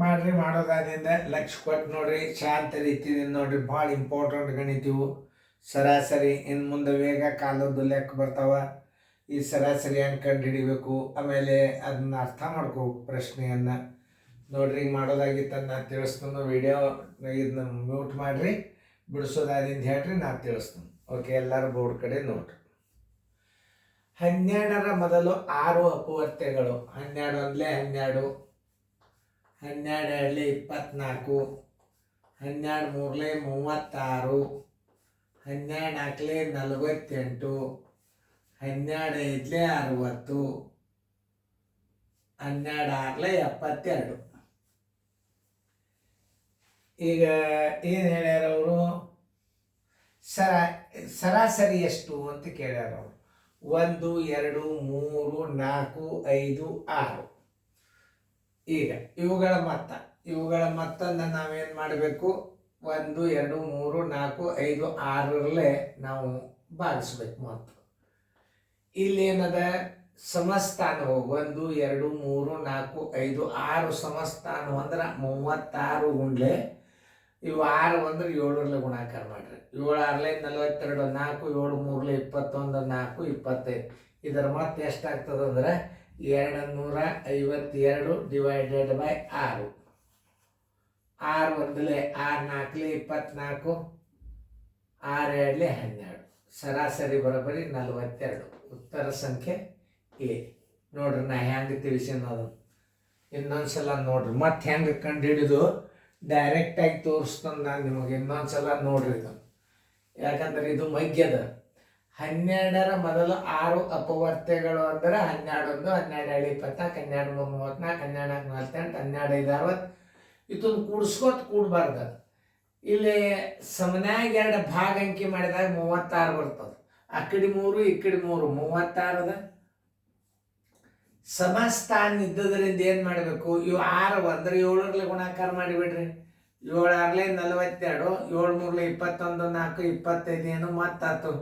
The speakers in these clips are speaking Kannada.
ಮಾಡ್ರಿ. ಮಾಡೋದಾದ್ರಿಂದ ಲಕ್ಷ ಕೊಟ್ಟು ನೋಡ್ರಿ, ಶಾಂತ ರೀತಿಯಿಂದ ನೋಡ್ರಿ. ಭಾಳ ಇಂಪಾರ್ಟೆಂಟ್ ಗಣಿತೀವು. ಸರಾಸರಿ ಇನ್ನು ಮುಂದೆ ವೇಗ ಕಾಲದ್ದು ಲೆಕ್ಕ ಬರ್ತಾವ. ಈ ಸರಾಸರಿ ಹೆಂಗೆ ಕಂಡು ಹಿಡಿಬೇಕು, ಆಮೇಲೆ ಅದನ್ನ ಅರ್ಥ ಮಾಡ್ಕೋಬೇಕು ಪ್ರಶ್ನೆಯನ್ನು ನೋಡ್ರಿ. ಈಗ ಮಾಡೋದಾಗಿತ್ತು ನಾನು ತಿಳಿಸ್ತೀನಿ. ವಿಡಿಯೋ ಇದನ್ನ ಮ್ಯೂಟ್ ಮಾಡಿರಿ, ಬಿಡಿಸೋದಾದಿಂದ ಹೇಳ್ರಿ, ನಾನು ತಿಳಿಸ್ತೀನಿ. ಓಕೆ, ಎಲ್ಲರೂ ಬೋರ್ಡ್ ಕಡೆ ನೋಡ್ರಿ. 12ರ ಮೊದಲು 6 ಅಪವರ್ತ್ಯಗಳು. 12 ಒಂದಲೇ 12, 12 ಎರಡಲೇ 24, 12 ಮೂರಲೇ 36, 12 ನಾಲ್ಕಲೇ 48, 12 ಐದಲೇ 60, 12 ಆರಲೇ 72. ಈಗ ಏನು ಹೇಳ್ಯಾರ ಅವರು? ಸರಾಸರಿ ಎಷ್ಟು ಅಂತ ಕೇಳ್ಯಾರ ಅವರು. 1 2 3 4 5 6. ಈಗ ಇವುಗಳ ಮೊತ್ತನ ನಾವೇನು ಮಾಡಬೇಕು? 1 2 3 4 5 6ರಲ್ಲೇ ನಾವು ಭಾಗಿಸ್ಬೇಕು. ಮೊತ್ತ ಇಲ್ಲೇನದ? ಸಮಸ್ಥಾನವು 1 2 3 4 5 6 ಸಮಸ್ಥಾನ ಅಂದ್ರೆ 36 ಗುಂಡ್ಲೆ ಇವು 6 ಅಂದ್ರೆ 7ರಲ್ಲೇ ಗುಣಾಕಾರ ಮಾಡ್ರಿ. 7 6ಲೇ 42, 4 7 3ಲೇ 21, 4 25. ಇದರ ಮೊತ್ತ ಎಷ್ಟಾಗ್ತದೆ ಅಂದ್ರೆ 252 ಡಿವೈಡೆಡ್ ಬೈ 6. 6 ಒಂದಲೇ 6 ನಾಲ್ಕಲೇ 24, 6 ಎರಡಲೇ 12. ಸರಾಸರಿ ಬರೋಬ್ಬರಿ 42. ಉತ್ತರ ಸಂಖ್ಯೆ ಎ. ನೋಡ್ರಿ, ನಾ ಹೆಂಗೆ ತಿಳಿಸಿನದು ಇನ್ನೊಂದ್ಸಲ ನೋಡ್ರಿ. ಮತ್ತೆ ಹೆಂಗೆ ಕಂಡು ಹಿಡಿದು ಡೈರೆಕ್ಟಾಗಿ ತೋರಿಸ್ತಾನೆ ನಾನು ನಿಮಗೆ. ಇನ್ನೊಂದ್ಸಲ ನೋಡ್ರಿ ಇದು, ಯಾಕಂದ್ರೆ ಇದು ಮಗ್ಯದ. 12ರ ಮೊದಲು 6 ಅಪವರ್ತ್ಯಗಳು ಅಂದ್ರೆ 12 1, 12 2 24, 12 3 34, 12 4 48, 12 5 60. ಇದನ್ನು ಕೂಡಿಸ್ಕೋತ ಕೂಡಬಾರ್ದು. ಇಲ್ಲಿ ಸಮನ್ಯಾಗ 2 ಭಾಗ ಅಂಕಿ ಮಾಡಿದಾಗ 36 ಬರ್ತದೆ. ಆ ಕಡೆ 3 ಈ ಕಡೆ 3, 36 ಅದ. ಸಮಸ್ಥಾನ ಇದ್ದದ್ರಿಂದ ಏನು ಮಾಡಬೇಕು? ಇವು 6 ಅಂದ್ರೆ 7ರಲ್ಲೇ ಗುಣಾಕಾರ ಮಾಡಿಬಿಡ್ರಿ. 7 6ಲೇ 42, 7 3ಲೇ 21, 4 25 ಏನು ಮತ್ತಾತು.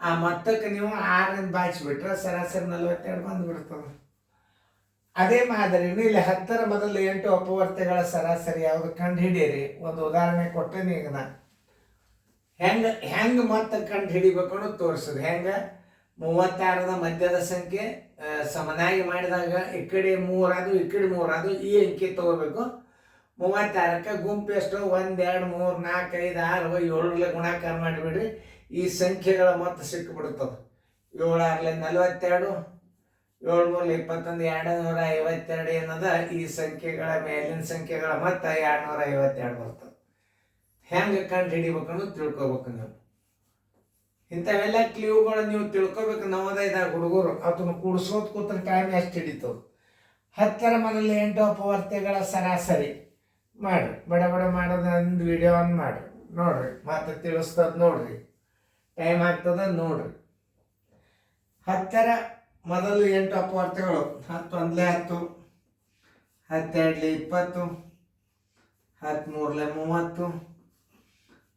ಆ ಮೊತ್ತಕ್ಕೆ ನೀವು 6ರಿಂದ ಬಾಚಿಬಿಟ್ರೆ ಸರಾಸರಿ 42 ಬಂದುಬಿಡ್ತದೆ. ಅದೇ ಮಾದರಿನೂ ಇಲ್ಲಿ 10ರ ಮೊದಲು 8 ಅಪವರ್ತ್ಯಗಳ ಸರಾಸರಿ ಯಾವುದು ಕಂಡು ಹಿಡೀರಿ. ಒಂದು ಉದಾಹರಣೆ ಕೊಟ್ಟೇನೆ. ಈಗ ನಾ ಹೆಂಗೆ ಮೊತ್ತ ಕಂಡು ಹಿಡಿಬೇಕು ಅನ್ನೋದು ತೋರಿಸೋದು. ಹೆಂಗೆ? 36ದ ಮಧ್ಯದ ಸಂಖ್ಯೆ ಸಮನಾಗಿ ಮಾಡಿದಾಗ ಈ ಕಡೆ 3 ಅದು ಈ ಕಡೆ 3 ಅದು, ಈ ಅಂಕಿ ತಗೋಬೇಕು. 36ಕ್ಕೆ ಗುಂಪು ಎಷ್ಟು? 1 2 3 4 5 6 7ರಲ್ಲೇ ಗುಣಾಕಾರ ಮಾಡಿಬಿಡ್ರಿ. ಈ ಸಂಖ್ಯೆಗಳ ಮೊತ್ತ ಸಿಕ್ಕಿಬಿಡ್ತದೆ. 7 6ಲೇ 42, 7 3ಲೇ 21, 252 ಏನದ? ಈ ಸಂಖ್ಯೆಗಳ ಮೇಲಿನ ಸಂಖ್ಯೆಗಳ ಮೊತ್ತ 252 ಬರ್ತದೆ. ಹೆಂಗೆ ಕಂಡು ಹಿಡಿಬೇಕು ಅನ್ನೋದು ತಿಳ್ಕೊಬೇಕು ನೀವು. ಇಂಥವೆಲ್ಲ ಕ್ಲೀವ್ಗಳು ನೀವು ತಿಳ್ಕೊಬೇಕು. ನವೋದಯದಾಗ ಹುಡುಗರು ಅದನ್ನು ಕೂಡಿಸೋದು ಕೂತ್ರೆ ಟೈಮ್ ಎಷ್ಟು ಹಿಡಿತದೆ? 10ರ ಮೊದಲು 8 ಅಪವರ್ತ್ಯಗಳ ಸರಾಸರಿ ಮಾಡ್ರಿ. ಬಡ ಮಾಡೋದು ಒಂದು ವಿಡಿಯೋ ಮಾಡ್ರಿ, ನೋಡ್ರಿ, ಮತ್ತೆ ತಿಳಿಸ್ತದ ನೋಡ್ರಿ. ಟೈಮ್ ಆಗ್ತದ ನೋಡ್ರಿ. 10ರ ಮೊದಲು 8 ಅಪವರ್ತ್ಯಗಳು. 10 ಒಂದಲೇ 10, 10 ಎರಡಲೇ 20, 10 ಮೂರಲೇ 30,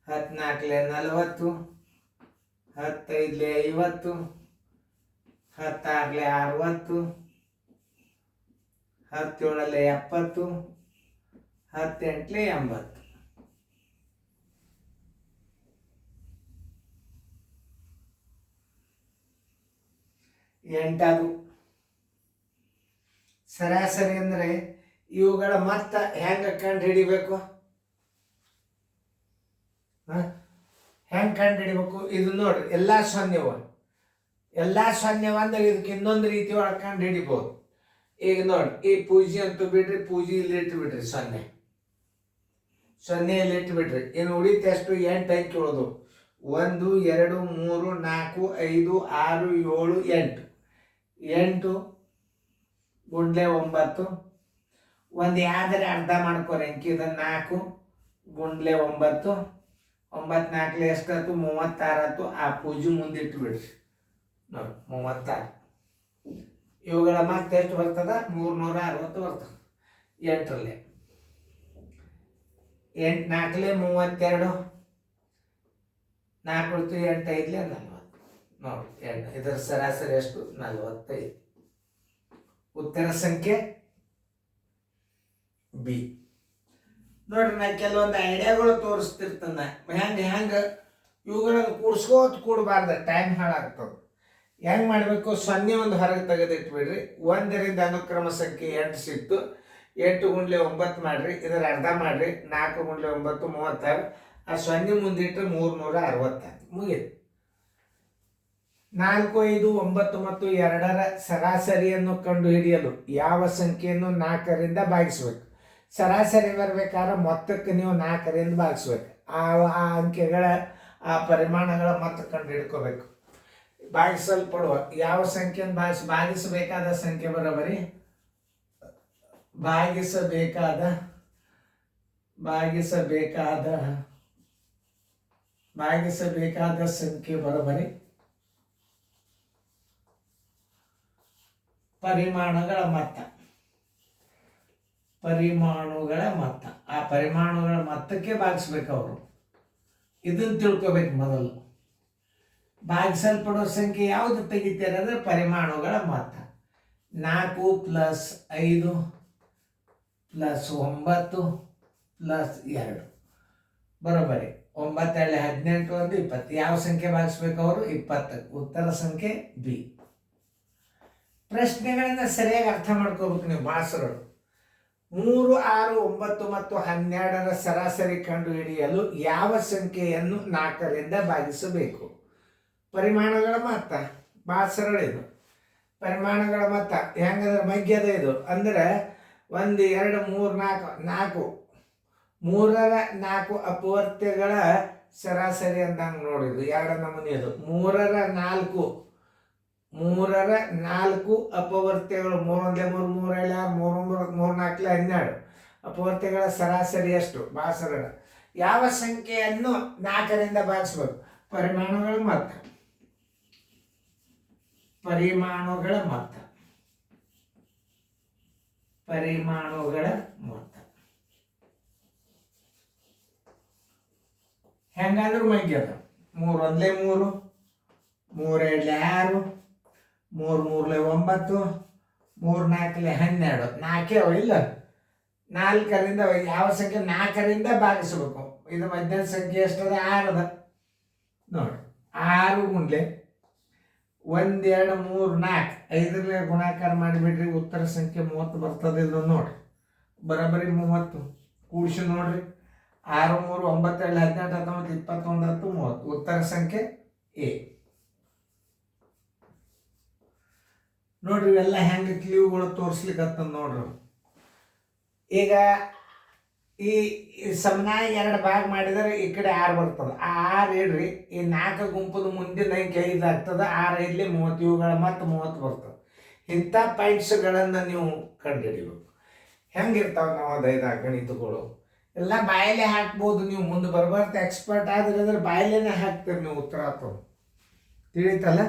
10 ನಾಲ್ಕಲೇ 40, 10 ಐದಲೇ 50, 10 ಆರಲೇ 60, 10 ಏಳಲೇ 70, 10 ಎಂಟಲೇ 80. ಎಂಟದು ಸರಾಸರಿ ಅಂದರೆ ಇವುಗಳ ಮೊತ್ತ ಹೆಂಗೆ ಕಂಡು ಹಿಡಿಬೇಕು? ಹೆಂಗೆ ಕಂಡು ಹಿಡಿಬೇಕು? ಇದು ನೋಡ್ರಿ, ಎಲ್ಲ ಸೊನ್ನೆವ ಅಂದ್ರೆ ಇದಕ್ಕೆ ಇನ್ನೊಂದು ರೀತಿ ಒಳಗೆ ಕಂಡು ಹಿಡಿಬೋದು. ಈಗ ನೋಡಿ, ಈ ಪೂಜೆ ಅಂತೂ ಬಿಡ್ರಿ, ಪೂಜೆ ಇಲ್ಲಿ ಇಟ್ಟುಬಿಡ್ರಿ. 0 ಇಲ್ಲಿ ಇಟ್ಟುಬಿಡ್ರಿ. ಇನ್ನು ಉಳಿತ ಎಷ್ಟು? 8 ಅಂಕಿ ಉಳಿದು. 1 2 3 4 5 6 7 8. 8 ಗುಂಡ್ಲೆ 9. ಒಂದು ಯಾವ್ದಾರೆ ಅರ್ಧ ಮಾಡ್ಕೊರಿ ಅಂಕಿ. ಇದನ್ನು 4 ಗುಂಡ್ಲೆ 9. 9 4ಲೇ ಎಷ್ಟಾಯ್ತು? 36 ಆಯ್ತು. ಆ ಪೂಜೆ ಮುಂದಿಟ್ಟು ಬಿಡ್ರಿ. ನೋಡಿ, 36. ಇವುಗಳ ಮತ್ತೆ ಎಷ್ಟು ಬರ್ತದ? 360 ಬರ್ತದೆ 8ರಲ್ಲೇ. 8 4ಲೇ 32, 4 ಉಳಿತು 8 5ಲೇ 40. ನೋಡಿ, ಇದರ ಸರಾಸರಿ ಎಷ್ಟು? 45. ಉತ್ತರ ಸಂಖ್ಯೆ ಬಿ. ನೋಡ್ರಿ ನಾ ಕೆಲವೊಂದು ಐಡಿಯಾಗಳು ತೋರಿಸ್ತಿರ್ತಾನೆ ಹೆಂಗೆ ಇವುಗಳನ್ನು ಕೂಡಬಾರ್ದು, ಟೈಮ್ ಹಾಳಾಗ್ತದೆ. ಹೆಂಗೆ ಮಾಡಬೇಕು, 0 ಒಂದು ಹೊರಗೆ ತೆಗೆದಿಟ್ಬಿಡ್ರಿ. 1ರಿಂದ ಅನುಕ್ರಮ ಸಂಖ್ಯೆ 8 ಸಿಕ್ತು. 8 × 9 ಮಾಡಿರಿ, ಇದರ ಅರ್ಧ ಮಾಡಿರಿ. 4 × 9 36. ಆ 0 ಮುಂದಿಟ್ಟರೆ 366 ಮುಗಿತು. 4, 5, 9 ಮತ್ತು 2ರ ಸರಾಸರಿಯನ್ನು ಕಂಡುಹಿಡಿಯಲು ಯಾವ ಸಂಖ್ಯೆಯನ್ನು 4ರಿಂದ ಭಾಗಿಸ್ಬೇಕು? ಸರಾಸರಿ ಬರಬೇಕಾದ್ರೆ ಮೊತ್ತಕ್ಕೆ ನೀವು 4ರಿಂದ ಭಾಗಿಸ್ಬೇಕು. ಆ ಅಂಕೆಗಳ ಆ ಪರಿಮಾಣಗಳ ಮೊತ್ತ ಕಂಡು ಹಿಡ್ಕೋಬೇಕು. ಭಾಗಿಸಲ್ಪಡುವ ಯಾವ ಸಂಖ್ಯೆಯನ್ನು ಭಾಗಿಸಬೇಕಾದ ಸಂಖ್ಯೆ ಬರೋಬರಿ ಭಾಗಿಸಬೇಕಾದ ಸಂಖ್ಯೆ ಬರೋಬರಿ ಪರಿಮಾಣಗಳ ಮೊತ್ತ. ಆ ಪರಿಮಾಣಗಳ ಮೊತ್ತಕ್ಕೆ ಭಾಗಿಸ್ಬೇಕು ಅವರು. ಇದನ್ನು ತಿಳ್ಕೊಬೇಕು ಮೊದಲು. ಭಾಗಿಸಲ್ಪಡೋ ಸಂಖ್ಯೆ ಯಾವುದು ತೆಗಿತಾರೆ ಅಂದರೆ ಪರಿಮಾಣಗಳ ಮೊತ್ತ. 4 + 5 + 9 + 2 ಬರೋಬರಿ 9 × 18 ಒಂದು 20. ಯಾವ ಸಂಖ್ಯೆ ಭಾಗಿಸ್ಬೇಕು ಅವರು? 20. ಉತ್ತರ ಸಂಖ್ಯೆ ಬಿ. ಪ್ರಶ್ನೆಗಳನ್ನ ಸರಿಯಾಗಿ ಅರ್ಥ ಮಾಡ್ಕೋಬೇಕು ನೀವು. ಭಾಷೆಗಳು 3, 6, 9 ಮತ್ತು 12ರ ಸರಾಸರಿ ಕಂಡು ಹಿಡಿಯಲು ಯಾವ ಸಂಖ್ಯೆಯನ್ನು 4ರಿಂದ ಭಾಗಿಸಬೇಕು? ಪರಿಮಾಣಗಳ ಮೊತ್ತ. ಭಾಳ ಸರಳ ಇದು. ಪರಿಮಾಣಗಳ ಮೊತ್ತ ಹೆಂಗಂದ್ರೆ ಮಗ್ಯದ ಇದು ಅಂದ್ರೆ 1, 2, 3, 4 3ರ 4 ಅಪವರ್ತ್ಯಗಳ ಸರಾಸರಿ ಅಂದಂಗೆ ನೋಡಿದ್ದು 2 ನಮೂನಿ ಅದು. 3ರ 4 ಅಪವರ್ತ್ಯಗಳು 3 × 1 = 3, 3 × 3 = 3, 4 × 12 ಅಪವರ್ತ್ಯಗಳ ಸರಾಸರಿ ಎಷ್ಟು? ಭಾಳ ಸರಳ. ಯಾವ ಸಂಖ್ಯೆಯನ್ನು 4ರಿಂದ ಭಾಗಿಸ್ಬೇಕು? ಪರಿಮಾಣಗಳ ಮೊತ್ತ. ಹೆಂಗಾದ್ರೂ ಮಗ್ಯದ 3 × 1 = 3, 3 × 2 = 6, 3 × 3 = 9, 3 × 4 = 12. 4 ಅವ ಇಲ್ಲ. 4ರಿಂದ ಯಾವ ಸಂಖ್ಯೆ 4ರಿಂದ ಭಾಗಿಸ್ಬೇಕು? ಇದು ಮಧ್ಯದ ಸಂಖ್ಯೆ ಎಷ್ಟದ? 6 ಅದ ನೋಡಿ. 6 × 1, 2, 3, 4 5ರಲ್ಲಿ ಗುಣಾಕಾರ ಮಾಡಿಬಿಡ್ರಿ. ಉತ್ತರ ಸಂಖ್ಯೆ 30 ಬರ್ತದೆ. ಇದು ನೋಡ್ರಿ ಬರೋಬ್ಬರಿ 30. ಕೂಡಿಸಿ ನೋಡ್ರಿ. 6, 3, 9, 2, 18, 19, 21, 30. ಉತ್ತರ ಸಂಖ್ಯೆ ಎ. ನೋಡ್ರಿ ಇವೆಲ್ಲ ಹೆಂಗೆ ಕ್ಲೀವ್ಗಳು ತೋರಿಸ್ಲಿಕ್ಕಂತ ನೋಡ್ರಿ. ಈಗ ಈ ಸಮನಾಗಿ 2 ಭಾಗ ಮಾಡಿದರೆ ಈ ಕಡೆ 6 ಬರ್ತದೆ. ಆ 6 ಇಡ್ರಿ. ಈ 4 ಗುಂಪದ ಮುಂದಿನ ಅಂಕೆ 5 ಆಗ್ತದೆ. 6, 5 = 30. ಇವುಗಳ ಮತ್ತೆ 30 ಬರ್ತದೆ. ಇಂಥ ಪಾಯಿಂಟ್ಸ್ಗಳನ್ನು ನೀವು ಕಂಡುಹಿಡಿಬೇಕು. ಹೆಂಗಿರ್ತಾವೆ ನಾವು 5 ಗಣಿತಗಳು ಎಲ್ಲ ಬಾಯಲ್ಲೇ ಹಾಕ್ಬೋದು. ನೀವು ಮುಂದೆ ಬರ್ಬಾರ್ದು ಎಕ್ಸ್ಪರ್ಟ್ ಆದ್ರೆ ಬಾಯಲ್ಲೇ ಹಾಕ್ತೀರಿ ನೀವು. ಉತ್ತರ ಆಗ್ತದೆ. ತಿಳಿತಲ್ಲ?